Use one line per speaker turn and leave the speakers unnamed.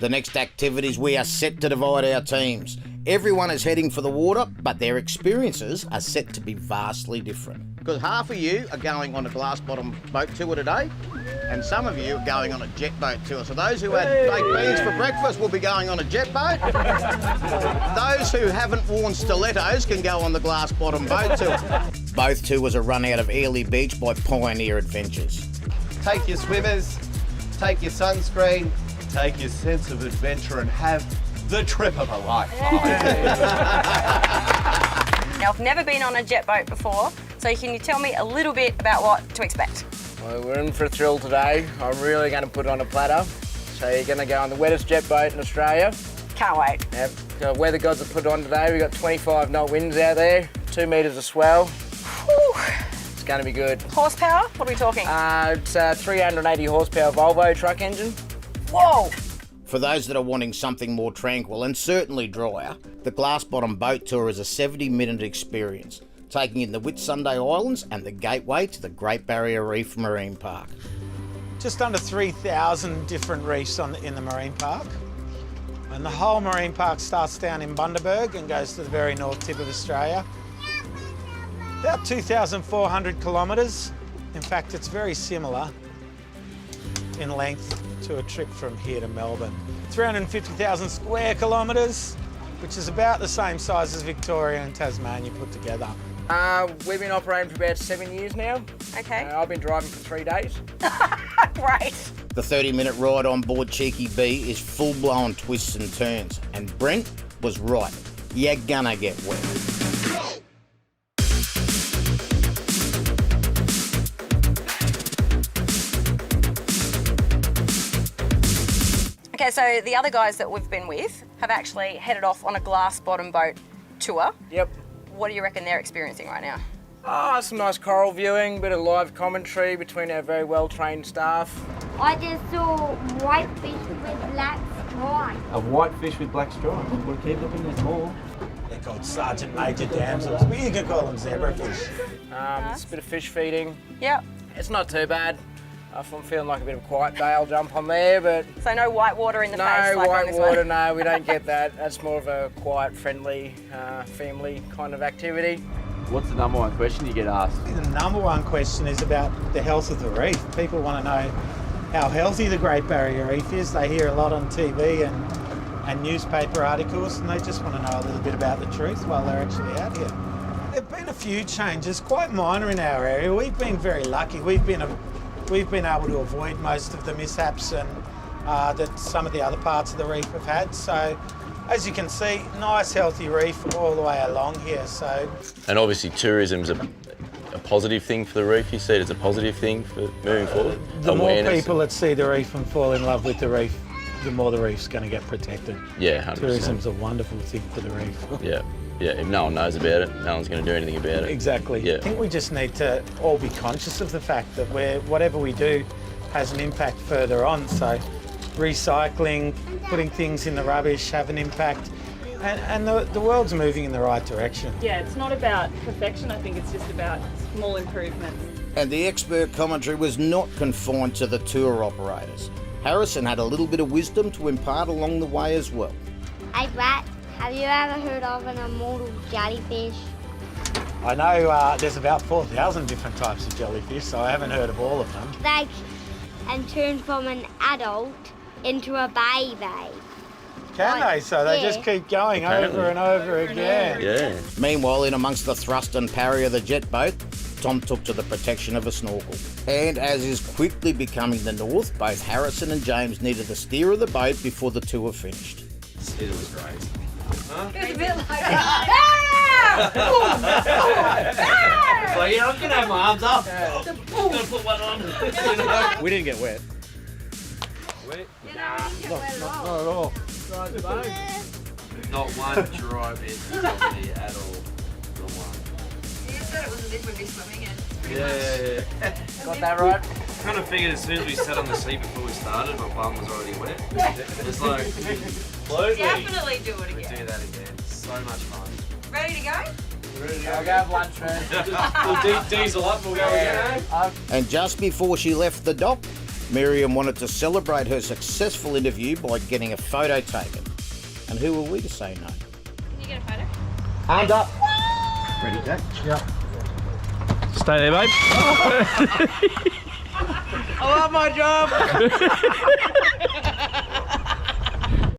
The next activities, we are set to divide our teams. Everyone is heading for the water, but their experiences are set to be vastly different. Because half of you are going on a glass bottom boat tour today, and some of you are going on a jet boat tour. So those who had baked beans for breakfast will be going on a jet boat. Those who haven't worn stilettos can go on the glass bottom boat tour. Both tours are run out of Airlie Beach by Pioneer Adventures.
Take your swimmers, take your sunscreen, take your sense of adventure and have the trip of a lifetime.
Now, I've never been on a jet boat before, so can you tell me a little bit about what to expect?
Well, we're in for a thrill today. I'm really going to put on a platter. So you're going to go on the wettest jet boat in Australia.
Can't wait.
Yep. The weather gods have put on today. We've got 25 knot winds out there, 2 metres of swell.
Whew.
It's going to be good.
Horsepower? What are we talking?
It's a 380 horsepower Volvo truck engine.
Whoa!
For those that are wanting something more tranquil and certainly drier, the Glass Bottom Boat Tour is a 70-minute experience, taking in the Whitsunday Islands and the gateway to the Great Barrier Reef Marine Park.
Just under 3,000 different reefs in the marine park. And the whole marine park starts down in Bundaberg and goes to the very north tip of Australia. About 2,400 kilometres. In fact, it's very similar in length to a trip from here to Melbourne. 350,000 square kilometres, which is about the same size as Victoria and Tasmania put together.
We've been operating for about 7 years now.
Okay.
I've been driving for 3 days.
Great.
The 30-minute ride on board Cheeky Bee is full-blown twists and turns, and Brent was right. You're gonna get wet.
Okay, so the other guys that we've been with have actually headed off on a glass bottom boat tour.
Yep.
What do you reckon they're experiencing right now?
Some nice coral viewing, bit of live commentary between our very well-trained staff.
I just saw white fish with black stripes.
A white fish with black stripes. We'll keep looking, there's more.
They're called Sergeant Major damsels, but you can call them zebrafish.
It's a bit of fish feeding.
Yep.
It's not too bad. If I'm feeling like a bit of a quiet day, I'll jump on there, but...
So no white water in the face
No
like on
white
this
water,
one?
no, we don't get that. That's more of a quiet, friendly, family kind of activity.
What's the number one question you get asked?
The number one question is about the health of the reef. People want to know how healthy the Great Barrier Reef is. They hear a lot on TV and newspaper articles, and they just want to know a little bit about the truth while they're actually out here. There have been a few changes, quite minor in our area. We've been very lucky. We've been able to avoid most of the mishaps and that some of the other parts of the reef have had. So, as you can see, nice healthy reef all the way along here. So,
and obviously tourism's a positive thing for the reef. You see it as a positive thing for moving forward.
The more people that see the reef and fall in love with the reef, the more the reef's going to get protected.
Yeah, 100%.
Tourism's a wonderful thing for the reef.
Yeah. Yeah, if no one knows about it, no one's going to do anything about it.
Exactly.
Yeah.
I think we just need to all be conscious of the fact that whatever we do has an impact further on. So recycling, putting things in the rubbish have an impact. And the world's moving in the right direction.
Yeah, it's not about perfection. I think it's just about small improvements.
And the expert commentary was not confined to the tour operators. Harrison had a little bit of wisdom to impart along the way as well.
Hey, Brett, have you ever heard of an immortal jellyfish?
I know there's about 4,000 different types of jellyfish, so I haven't heard of all of them.
They can turn from an adult into a baby.
Can they? So they just keep going over and over again.
Yeah.
Meanwhile, in amongst the thrust and parry of the jet boat, Tom took to the protection of a snorkel. And as is quickly becoming the north, both Harrison and James needed the steer of the boat before the tour finished.
It was great.
It was a bit like
Well, yeah, I'm going to have my arms up. I'm going to put one on.
We didn't get wet.
Wet?
Not at all.
Not one dry bit on me at all. Not one.
You said it was as if we'd be swimming in.
Yeah.
Got that right?
Kind of figured as soon as we sat on the seat before we started, my bum was already wet. It's like,
Definitely do it
we
again.
do that again. So much fun.
Ready to go?
Ready to
I'll go have lunch first.
We'll diesel up, we'll go again.
And just before she left the dock, Miriam wanted to celebrate her successful interview by getting a photo taken. And who were we to say no?
Can you get a photo?
Hand up. Ready, Jack?
Yep.
Stay there, babe.
I love my job.